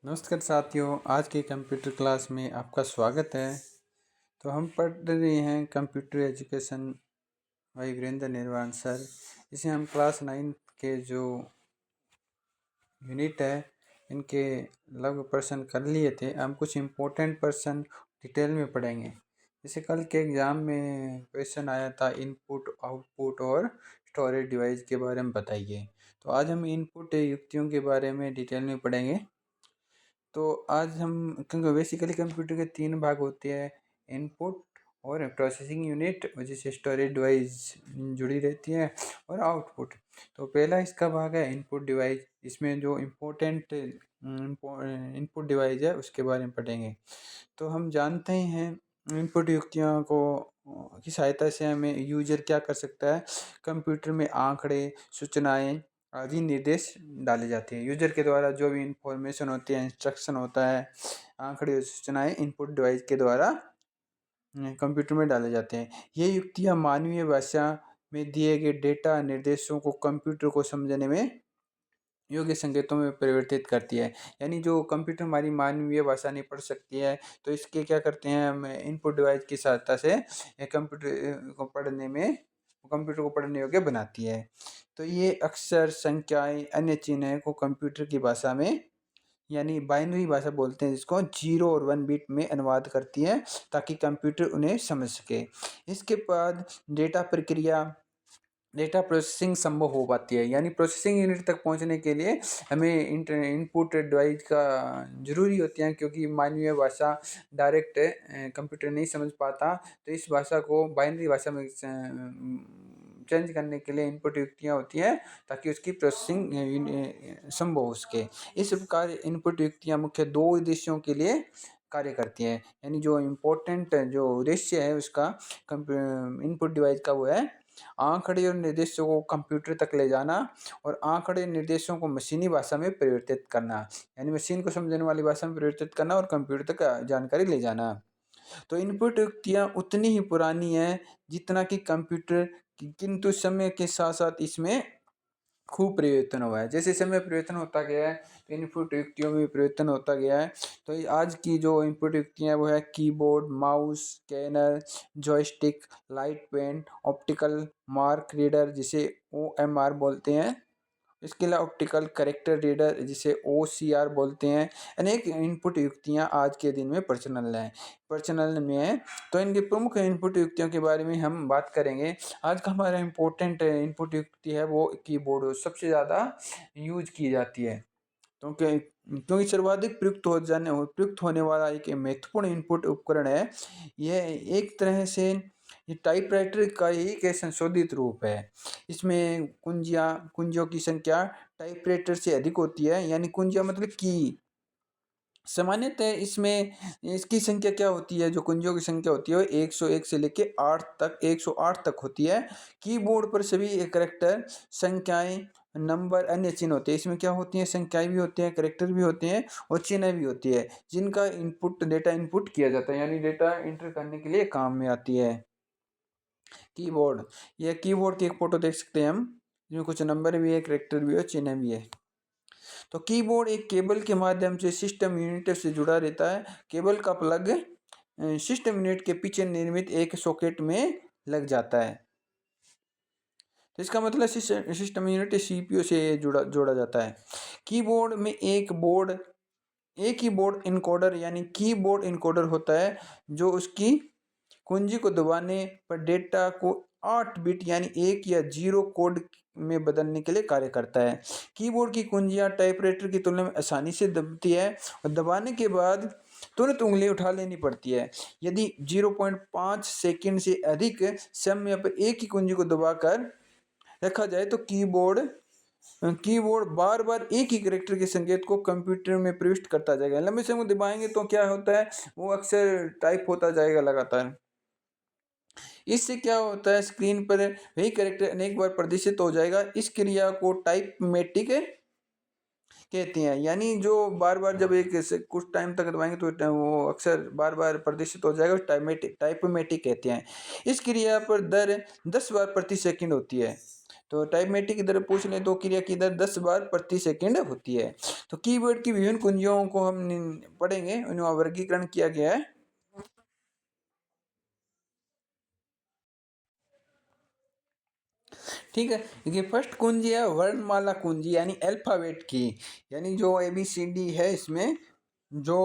नमस्कार साथियों, आज के कंप्यूटर क्लास में आपका स्वागत है। तो हम पढ़ रहे हैं कंप्यूटर एजुकेशन भाई वीरेंद्र निर्वाण सर। इसे हम क्लास 9 के जो यूनिट है इनके लगभग पर्सन कर लिए थे। हम कुछ इम्पोर्टेंट पर्सन डिटेल में पढ़ेंगे। जैसे कल के एग्ज़ाम में क्वेश्चन आया था इनपुट आउटपुट और स्टोरेज डिवाइस के बारे में बताइए। तो आज हम इनपुट युक्तियों के बारे में डिटेल में पढ़ेंगे। तो आज हम क्योंकि बेसिकली कंप्यूटर के 3 भाग होते हैं, इनपुट और प्रोसेसिंग यूनिट जिससे स्टोरेज डिवाइस जुड़ी रहती है, और आउटपुट। तो पहला इसका भाग है इनपुट डिवाइस। इसमें जो इम्पोर्टेंट इनपुट डिवाइस है उसके बारे में पढ़ेंगे। तो हम जानते हैं इनपुट युक्तियों को की सहायता से हमें यूजर क्या कर सकता है, कंप्यूटर में आंकड़े, सूचनाएं आदि निर्देश डाले जाते हैं। यूजर के द्वारा जो भी इंफॉर्मेशन होती है, इंस्ट्रक्शन होता है, आंकड़े और सूचनाएं इनपुट डिवाइस के द्वारा कंप्यूटर में डाले जाते हैं। ये युक्तियां मानवीय भाषा में दिए गए डेटा निर्देशों को कंप्यूटर को समझने में योग्य संकेतों में परिवर्तित करती है। यानी जो कंप्यूटर हमारी मानवीय भाषा नहीं पढ़ सकती है, तो इसके क्या करते हैं, हम इनपुट डिवाइस की सहायता से कंप्यूटर को पढ़ने योग्य बनाती है। तो ये अक्षर, संख्याएं, अन्य चिन्ह को कंप्यूटर की भाषा में यानी बाइनरी भाषा बोलते हैं, जिसको 0 और 1 बिट में अनुवाद करती है ताकि कंप्यूटर उन्हें समझ सके। इसके बाद डेटा प्रोसेसिंग संभव हो पाती है। यानी प्रोसेसिंग यूनिट तक पहुंचने के लिए हमें इनपुट डिवाइस का ज़रूरी होती है, क्योंकि मानवीय भाषा डायरेक्ट कंप्यूटर नहीं समझ पाता। तो इस भाषा को बाइनरी भाषा में चेंज करने के लिए इनपुट युक्तियाँ होती हैं ताकि उसकी प्रोसेसिंग संभव हो सके। इस प्रकार इनपुट युक्तियाँ मुख्य 2 उद्देश्यों के लिए कार्य करती हैं। यानी जो इम्पोर्टेंट जो उद्देश्य है उसका इनपुट डिवाइस का वो है आंकड़े और निर्देशों को कंप्यूटर तक ले जाना, और आंकड़े निर्देशों को मशीनी भाषा में परिवर्तित करना, यानी मशीन को समझने वाली भाषा में परिवर्तित करना और कंप्यूटर तक जानकारी ले जाना। तो इनपुट युक्तियाँ उतनी ही पुरानी है जितना कि कंप्यूटर, किंतु समय के साथ साथ इसमें खूब परिवर्तन हुआ है। जैसे समय परिवर्तन होता गया है तो इनपुट युक्तियों में परिवर्तन होता गया है। तो ये आज की जो इनपुट युक्तियाँ वो है keyboard, mouse, scanner, joystick, light pen, optical mark reader जिसे OMR बोलते हैं, इसके अलावा ऑप्टिकल करेक्टर रीडर जिसे OCR बोलते हैं। अनेक इनपुट युक्तियां आज के दिन में प्रचलन में है। तो इनके प्रमुख इनपुट युक्तियों के बारे में हम बात करेंगे। आज का हमारा इम्पोर्टेंट इनपुट युक्ति है वो कीबोर्ड, सबसे ज़्यादा यूज की जाती है, क्योंकि सर्वाधिक प्रयुक्त होने वाला एक महत्वपूर्ण इनपुट उपकरण है। यह एक तरह से ये टाइपराइटर का ही एक संशोधित रूप है। इसमें कुंजियों की संख्या टाइपराइटर से अधिक होती है। यानी कुंजियां मतलब की। सामान्यतः इसमें इसकी संख्या क्या होती है, जो कुंजियों की संख्या होती है वो 101 से लेके 108 तक होती है। कीबोर्ड पर सभी कैरेक्टर, संख्याएं, नंबर, अन्य चिन्ह होते हैं। इसमें क्या होती हैं, संख्याएं भी होती हैं, कैरेक्टर भी होते हैं और चिन्ह भी होती है, जिनका डेटा इनपुट किया जाता है, यानी डेटा एंटर करने के लिए काम में आती है। कीबोर्ड, यह कीबोर्ड की एक फोटो देख सकते हैं हम, इसमें कुछ नंबर भी है, कैरेक्टर भी है, चिन्ह भी है। तो कीबोर्ड एक केबल के माध्यम से सिस्टम यूनिट से जुड़ा रहता है। केबल का प्लग सिस्टम यूनिट के पीछे निर्मित एक सॉकेट में लग जाता है। तो इसका मतलब सिस्टम यूनिट CPU से जोड़ा जाता है। कीबोर्ड में एक ही बोर्ड इनकोडर यानी कीबोर्ड इनकोडर होता है, जो उसकी कुंजी को दबाने पर डेटा को 8 बिट यानी 1 या 0 कोड में बदलने के लिए कार्य करता है। कीबोर्ड की कुंजियां टाइपराइटर की तुलना में आसानी से दबती है और दबाने के बाद तुरंत उंगली उठा लेनी पड़ती है। यदि 0.5 सेकंड से अधिक समय पर एक ही कुंजी को दबाकर रखा जाए तो कीबोर्ड बार बार एक ही कैरेक्टर के संकेत को कंप्यूटर में प्रविष्ट करता जाएगा। लंबे समय दबाएंगे तो क्या होता है, वो अक्सर टाइप होता जाएगा लगातार। इससे क्या होता है, स्क्रीन पर वही कैरेक्टर अनेक बार प्रदर्शित हो जाएगा। इस क्रिया को टाइपमेटिक कहते हैं। यानी जो बार बार जब एक कुछ टाइम तक दबाएंगे तो वो अक्सर बार बार प्रदर्शित हो जाएगा, टाइपमेटिक कहते हैं। इस क्रिया पर दर 10 बार प्रति सेकंड होती है। तो टाइपमेटिक की तरफ पूछ लें तो क्रिया की दर 10 बार प्रति सेकंड होती है। तो कीबोर्ड की विभिन्न कुंजियों को हम पढ़ेंगे, उनका वर्गीकरण किया गया है। ठीक है, देखिए फर्स्ट कुंजी है वर्णमाला कुंजी यानी अल्फाबेट की, यानी जो ABCD है इसमें जो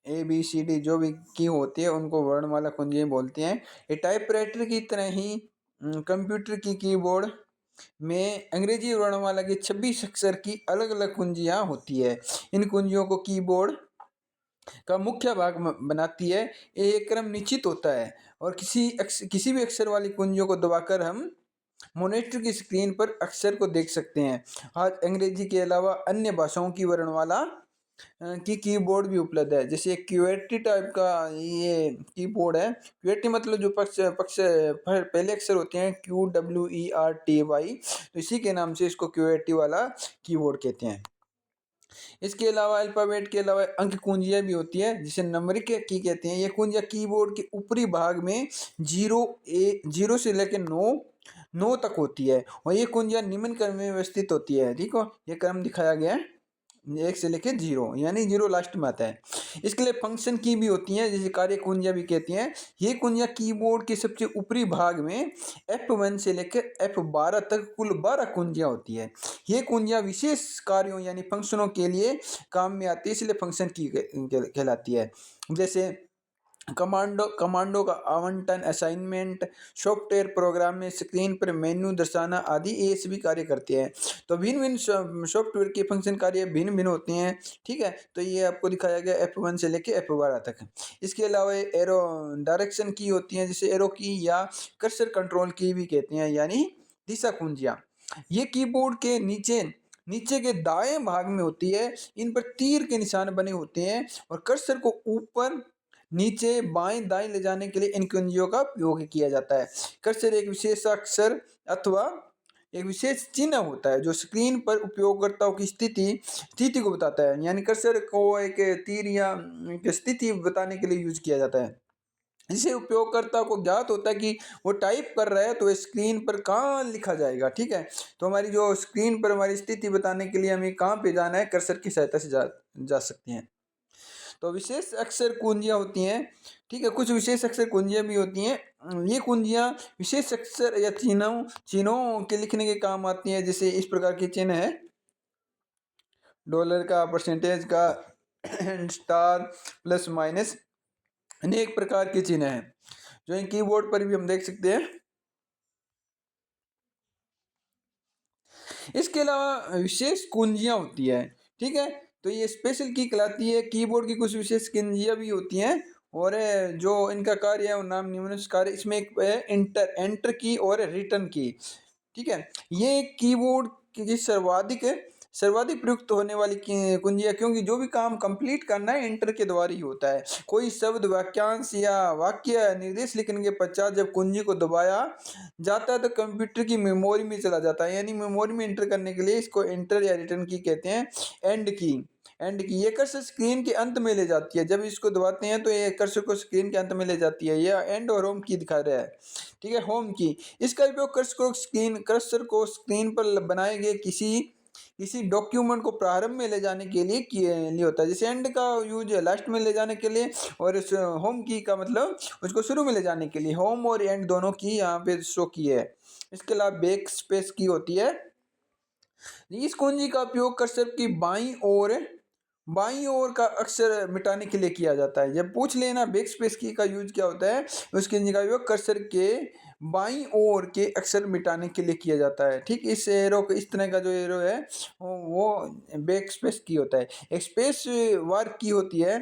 ABCD जो भी की होती है उनको वर्णमाला कुंजी बोलते हैं। ये टाइपराइटर की तरह ही कंप्यूटर की कीबोर्ड में अंग्रेजी वर्णमाला के 26 अक्षर की अलग अलग कुंजियां होती है। इन कुंजियों को कीबोर्ड का मुख्य भाग बनाती है। एक क्रम निश्चित होता है और किसी भी अक्षर वाली कुंजियों को दबाकर हम मॉनिटर की स्क्रीन पर अक्षर को देख सकते हैं। आज अंग्रेजी के अलावा अन्य भाषाओं की वर्णमाला की कीबोर्ड भी उपलब्ध है, जैसे एक क्यूएर्टी टाइप का ये कीबोर्ड है। क्यूएर्टी मतलब जो पक्ष पक्ष पहले अक्षर होते हैं QWERTY, तो इसी के नाम से इसको क्यूएर्टी वाला कीबोर्ड कहते हैं। इसके अलावा अल्फाबेट के अलावा अंक कुंजियां भी होती है जिसे नंबरिक की कहते हैं। ये कुंजियां कीबोर्ड के ऊपरी भाग में 0 से लेकर 9 तक होती है और ये कुंजियां निम्न क्रम में व्यवस्थित होती है। ठीक हो, ये क्रम दिखाया गया है 1 से लेकर 0, यानी 0 लास्ट में आता है। इसके लिए फंक्शन की भी होती है जिसे कार्य कुंजियां भी कहती हैं। ये कुंजियां कीबोर्ड के सबसे ऊपरी भाग में F1 से लेकर F12 तक कुल 12 कुंजियां होती है। ये कुंजियां विशेष कार्यों यानी फंक्शनों के लिए काम में आती है, इसलिए फंक्शन की कहलाती है। जैसे कमांडो का आवंटन, असाइनमेंट, सॉफ्टवेयर प्रोग्राम में स्क्रीन पर मेन्यू दर्शाना आदि ये सभी कार्य करते हैं। तो भिन्न भिन्न सॉफ्टवेयर के फंक्शन कार्य भिन्न भिन्न होते हैं। ठीक है, तो ये आपको दिखाया गया F1 से लेके F12 तक। इसके अलावा एरो डायरेक्शन की होती है, जिसे एरो की या कर्सर कंट्रोल की भी कहते हैं, यानी दिशा कुंजियां। ये कीबोर्ड के नीचे नीचे के दाएं भाग में होती है। इन पर तीर के निशान बने होते हैं और कर्सर को ऊपर नीचे बाएं दाएं ले जाने के लिए इन कुंजियों का उपयोग किया जाता है। कर्सर एक विशेष अक्षर अथवा एक विशेष चिन्ह होता है जो स्क्रीन पर उपयोगकर्ताओं की स्थिति को बताता है, यानी कर्सर को एक तीर या एक स्थिति बताने के लिए यूज किया जाता है। इससे उपयोगकर्ता को ज्ञात होता है कि वो टाइप कर रहा है तो स्क्रीन पर कहाँ लिखा जाएगा। ठीक है, तो हमारी जो स्क्रीन पर हमारी स्थिति बताने के लिए हमें कहाँ पे जाना है, कर्सर की सहायता से जा सकते हैं। तो विशेष अक्षर कुंजियां होती हैं। ठीक है, कुछ विशेष अक्षर कुंजियां भी होती हैं। ये कुंजियां विशेष अक्षर या चिन्हों के लिखने के काम आती हैं। जैसे इस प्रकार के चिन्ह है, डॉलर का, परसेंटेज का, स्टार, प्लस माइनस, अनेक प्रकार के चिन्ह हैं जो इन कीबोर्ड पर भी हम देख सकते हैं। इसके अलावा विशेष कुंजियां होती है। ठीक है, तो ये स्पेशल की कहलाती है। कीबोर्ड की कुछ विशेष कुंजियां भी होती हैं और जो इनका कार्य है वो नाम निम्नानुसार है। इसमें एक है एंटर की और रिटर्न की। ठीक है, ये कीबोर्ड की सर्वाधिक प्रयुक्त होने वाली कुंजी है, क्योंकि जो भी काम कंप्लीट करना है एंटर के द्वारा ही होता है। कोई शब्द, वाक्यांश या वाक्य निर्देश लिखने के पश्चात जब कुंजी को दबाया जाता है तो कंप्यूटर की मेमोरी में चला जाता है, यानी मेमोरी में एंटर करने के लिए इसको एंटर या रिटर्न की कहते हैं। एंड की ये कर्सर स्क्रीन के अंत में ले जाती है। जब इसको दबाते हैं तो ये कर्सर को स्क्रीन के अंत में ले जाती है। यह एंड और होम की दिखा रहा है। ठीक है, होम की, इसका उपयोग कर्सर को स्क्रीन पर बनाए गए किसी डॉक्यूमेंट को प्रारंभ में ले जाने के लिए होता है। जैसे एंड का यूज है लास्ट में ले जाने के लिए और इस होम की का मतलब उसको शुरू में ले जाने के लिए। होम और एंड दोनों की यहाँ पे शो की है। इसके अलावा बैक स्पेस की होती है। इस कुंजी का उपयोग कर्सर की बाईं ओर का अक्षर मिटाने के लिए किया जाता है। जब पूछ लेना बैक स्पेस की का यूज क्या होता है, उस कुंजी का उपयोग कर्सर के बाईं ओर के अक्षर मिटाने के लिए किया जाता है। ठीक, इस एरो को, इस तरह का जो एरो है वो बैक स्पेस की होता है। एक स्पेस वार की होती है।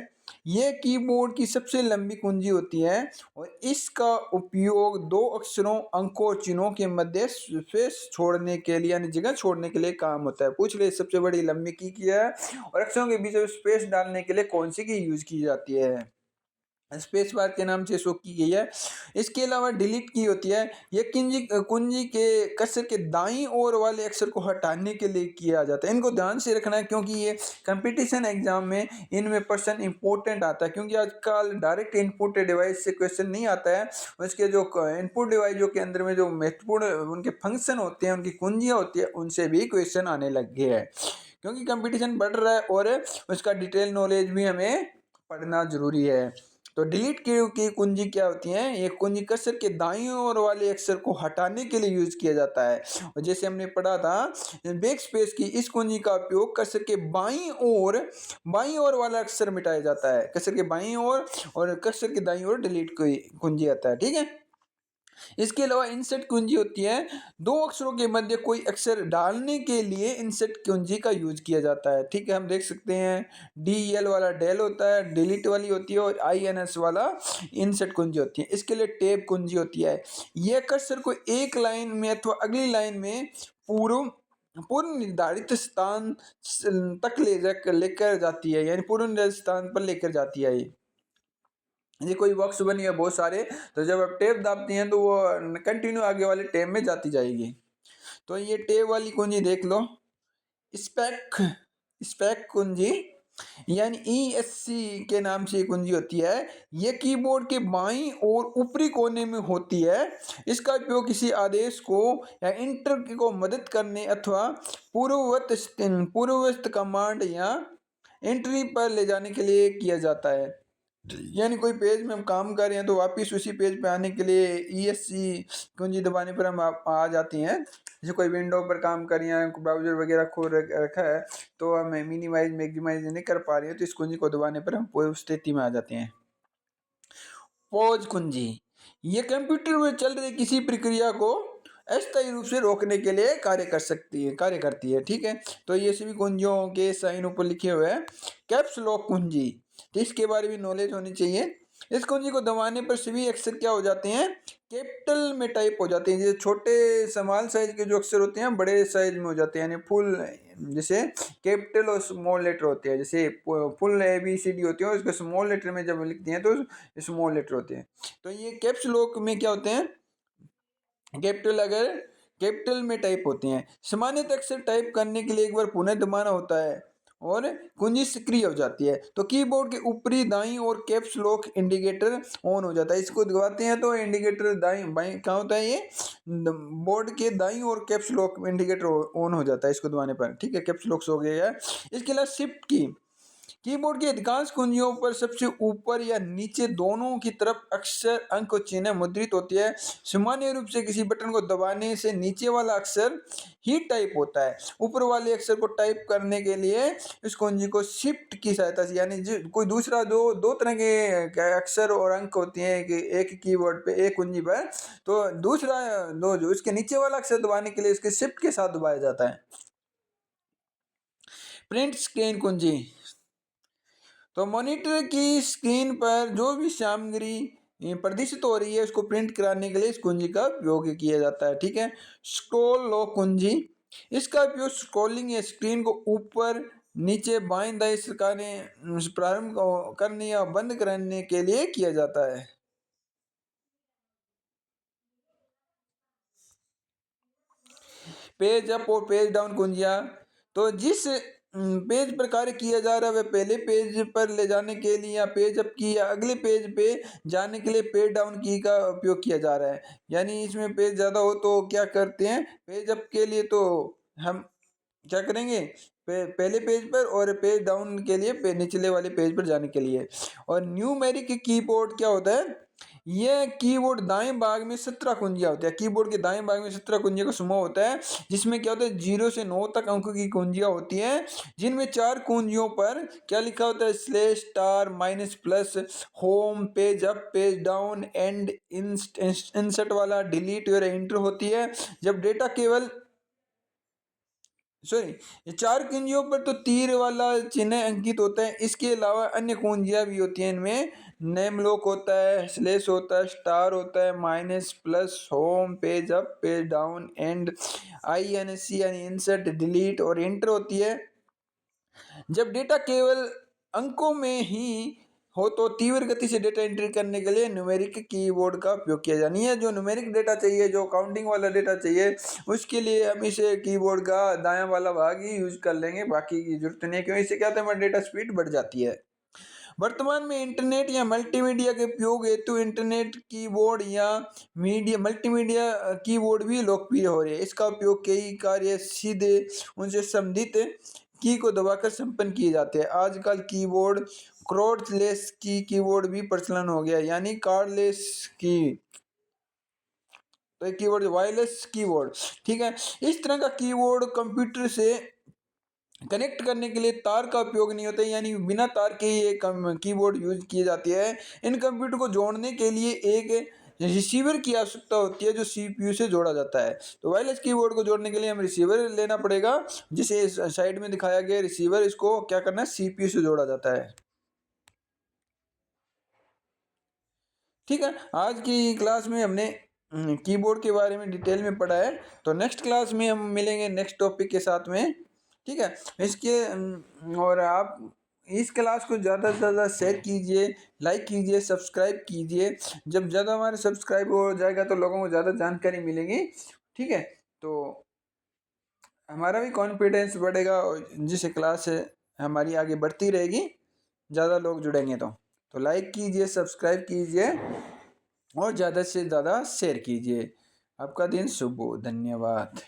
ये कीबोर्ड की सबसे लंबी कुंजी होती है और इसका उपयोग दो अक्षरों, अंकों और चिन्हों के मध्य स्पेस छोड़ने के लिए यानी जगह छोड़ने के लिए काम होता है। पूछ ले सबसे बड़ी लंबी की है और अक्षरों के बीच में स्पेस डालने के लिए कौन सी की यूज की जाती है। स्पेस बार के नाम से शो की गई है। इसके अलावा डिलीट की होती है, ये कुंजी कुंजी के कर्सर के दाईं ओर वाले अक्षर को हटाने के लिए किया जाता है। इनको ध्यान से रखना है क्योंकि ये कंपटीशन एग्जाम में इनमें पर्सन इंपॉर्टेंट आता है, क्योंकि आजकल डायरेक्ट इनपुट डिवाइस से क्वेश्चन नहीं आता है। उसके जो इनपुट डिवाइस जो के अंदर में जो महत्वपूर्ण उनके फंक्शन होते हैं, उनकी कुंजियाँ होती है, उनसे भी क्वेश्चन आने लग गए हैं, क्योंकि कंपटीशन बढ़ रहा है और उसका डिटेल नॉलेज भी हमें पढ़ना जरूरी है। तो डिलीट की कुंजी क्या होती है, ये कुंजी कर्सर के दाईं ओर वाले अक्षर को हटाने के लिए यूज किया जाता है। और जैसे हमने पढ़ा था बैक स्पेस की, इस कुंजी का उपयोग कर्सर के बाईं ओर वाला अक्षर मिटाया जाता है। कर्सर के बाईं ओर और कर्सर के दाईं ओर डिलीट की कुंजी आता है, ठीक है। इसके अलावा इंसर्ट कुंजी होती है, दो अक्षरों के मध्य कोई अक्षर डालने के लिए इंसर्ट कुंजी का यूज किया जाता है, ठीक है। हम देख सकते हैं DEL वाला डेल होता है, डिलीट वाली होती है, और INS वाला इंसर्ट कुंजी होती है। इसके लिए टैब कुंजी होती है, यह कर्सर को एक लाइन में अथवा अगली लाइन में पूर्व निर्धारित स्थान तक लेकर जाती है, यानी पूर्व निर्धारित स्थान पर लेकर जाती है। ये कोई बॉक्स बनी है बहुत सारे, तो जब आप टेप दाबती हैं तो वो कंटिन्यू आगे वाले टेप में जाती जाएगी। तो ये टेप वाली कुंजी देख लो, स्पेक स्पेक कुंजी यानी ESC के नाम से कुंजी होती है। ये कीबोर्ड के बाईं और ऊपरी कोने में होती है। इसका उपयोग किसी आदेश को या इंटर को मदद करने अथवा पूर्ववत कमांड या एंट्री पर ले जाने के लिए किया जाता है। यानी कोई पेज में हम काम कर रहे हैं तो वापिस उसी पेज पे आने के लिए ESC कुंजी दबाने पर हम आ जाते हैं। जैसे कोई विंडो पर काम कर रहे हैं, ब्राउजर वगैरह खोल रखा है, तो हम मिनिमाइज मैक्सिमाइज नहीं कर पा रहे हैं, तो इस कुंजी को दबाने पर हम पूरी स्थिति में आ जाते हैं। पॉज कुंजी, ये कंप्यूटर में चल रही किसी प्रक्रिया को अस्थायी रूप से रोकने के लिए कार्य करती है, ठीक है। तो ये सभी कुंजियों के साइन ऊपर लिखे हुए हैं। कैप्स लॉक कुंजी, तो इसके बारे में नॉलेज होनी चाहिए। इस कुंजी को दबाने पर सभी अक्षर क्या हो जाते हैं, कैपिटल में टाइप हो जाते हैं। जैसे छोटे स्मॉल साइज के जो अक्षर होते हैं बड़े साइज में हो जाते हैं, यानी फुल, जैसे कैपिटल और स्मॉल लेटर होते हैं। जैसे फुल ABCD होती है, उसको स्मॉल लेटर में जब लिखते हैं तो स्मॉल लेटर होते हैं। तो ये कैप्स लॉक में क्या होते हैं, कैपिटल में टाइप होते हैं। सामान्यतः अक्षर टाइप करने के लिए एक बार पुनः दबाना होता है और कुंजी सक्रिय हो जाती है। तो कीबोर्ड के ऊपरी दाईं और कैप्स लॉक इंडिकेटर ऑन हो जाता है। इसको दबाते हैं तो इंडिकेटर दाईं बाईं कहाँ होता है, ये बोर्ड के दाईं और कैप्स लॉक इंडिकेटर ऑन हो जाता है इसको दबाने पर, ठीक है। कैप्स लॉक हो गया है। इसके अलावा शिफ्ट की, कीबोर्ड की अधिकांश कुंजियों पर सबसे ऊपर या नीचे दोनों की तरफ अक्षर अंक और चिन्ह मुद्रित होती है। सामान्य रूप से किसी बटन को दबाने से नीचे वाला अक्षर ही टाइप होता है। ऊपर वाले अक्षर को टाइप करने के लिए इस कुंजी को शिफ्ट की सहायता से, यानी कोई दूसरा दो तरह के अक्षर और अंक होते हैं कि एक कीबोर्ड पे एक कुंजी पर, तो दूसरा दो जो इसके नीचे वाला अक्षर दबाने के लिए इसके शिफ्ट के साथ दबाया जाता है। प्रिंट स्क्रीन कुंजी, तो मॉनिटर की स्क्रीन पर जो भी सामग्री प्रदर्शित हो रही है उसको प्रिंट कराने के लिए इस कुंजी का उपयोग किया जाता है, ठीक है। स्क्रॉल लॉक कुंजी, इसका उपयोग स्क्रॉलिंग या स्क्रीन को ऊपर नीचे बाएं दाएं सरकाने प्रारंभ करने या बंद करने के लिए किया जाता है। पेज अप और पेज डाउन कुंजियां, तो जिस पेज पर कार्य किया जा रहा है वह पहले पेज पर ले जाने के लिए या पेज अप की या अगले पेज पे जाने के लिए पेज डाउन की का उपयोग किया जा रहा है। यानी इसमें पेज ज़्यादा हो तो क्या करते हैं, पेज अप के लिए तो हम क्या करेंगे, पहले पेज पर, और पेज डाउन के लिए निचले वाले पेज पर जाने के लिए। और न्यूमेरिक कीबोर्ड क्या होता है, यह कीबोर्ड दाएं भाग में 17 कुंजियां होती है। कीबोर्ड के दाएं भाग में 17 कुंजियों का समूह होता है, जिसमें क्या होता है 0 से 9 तक अंकों की कुंजियां होती हैं, जिनमें 4 कुंजियों पर क्या लिखा होता है, slash, star, minus, plus, home, page up, page down, and insert वाला, डिलीट और एंटर होती है। जब डेटा केवल सॉरी ये 4 कुंजियों पर तो तीर वाला चिन्ह अंकित होता है। इसके अलावा अन्य कुंजियां भी होती हैं, इनमें नेम लॉक होता है, स्लैश होता है, स्टार होता है, minus, plus, home, page up, page down, and INC यानी इंसर्ट, डिलीट और एंटर होती है। जब डेटा केवल अंकों में ही हो तो तीव्र गति से डेटा एंट्री करने के लिए न्यूमेरिक कीबोर्ड का उपयोग किया जाए। ये जो न्यूमेरिक डेटा चाहिए, जो काउंटिंग वाला डेटा चाहिए, उसके लिए हम इसे कीबोर्ड का दायां वाला भाग ही यूज कर लेंगे, बाकी की जरूरत नहीं है, क्योंकि इससे क्या होता है हमारी डेटा स्पीड बढ़ जाती है। वर्तमान में इंटरनेट या मल्टीमीडिया के उपयोग हेतु इंटरनेट कीबोर्ड या मीडिया मल्टीमीडिया कीबोर्ड भी लोकप्रिय हो रहे हैं। इसका उपयोग कई कार्य सीधे उनसे संबंधित की को दबाकर संपन्न किए जाते हैं। आजकल कीबोर्ड कॉर्डलेस कीबोर्ड भी प्रचलन हो गया है, यानी कार्डलेस की, तो कीबोर्ड वायरलेस कीबोर्ड, ठीक है। इस तरह का कीबोर्ड कंप्यूटर से कनेक्ट करने के लिए तार का उपयोग नहीं होता है, यानी बिना तार के ये कीबोर्ड यूज की जाती है। इन कंप्यूटर को जोड़ने के लिए एक रिसीवर की आवश्यकता होती है जो सीपीयू से जोड़ा जाता है। तो वायरलेस कीबोर्ड को जोड़ने के लिए हम रिसीवर लेना पड़ेगा, जिसे इस साइड में दिखाया गया रिसीवर, इसको क्या करना है, सीपीयू से जोड़ा जाता है। ठीक है, आज की क्लास में हमने कीबोर्ड के बारे में डिटेल में पढ़ा है। तो नेक्स्ट क्लास में हम मिलेंगे नेक्स्ट टॉपिक के साथ में, ठीक है। इसके और आप इस क्लास को ज़्यादा से ज़्यादा शेयर कीजिए, लाइक कीजिए, सब्सक्राइब कीजिए। जब ज़्यादा हमारे सब्सक्राइब हो जाएगा तो लोगों को ज़्यादा जानकारी मिलेगी, ठीक है। तो हमारा भी कॉन्फिडेंस बढ़ेगा, जिससे क्लास हमारी आगे बढ़ती रहेगी, ज़्यादा लोग जुड़ेंगे तो लाइक कीजिए, सब्सक्राइब कीजिए और ज़्यादा से ज़्यादा शेयर कीजिए। आपका दिन शुभ हो। धन्यवाद।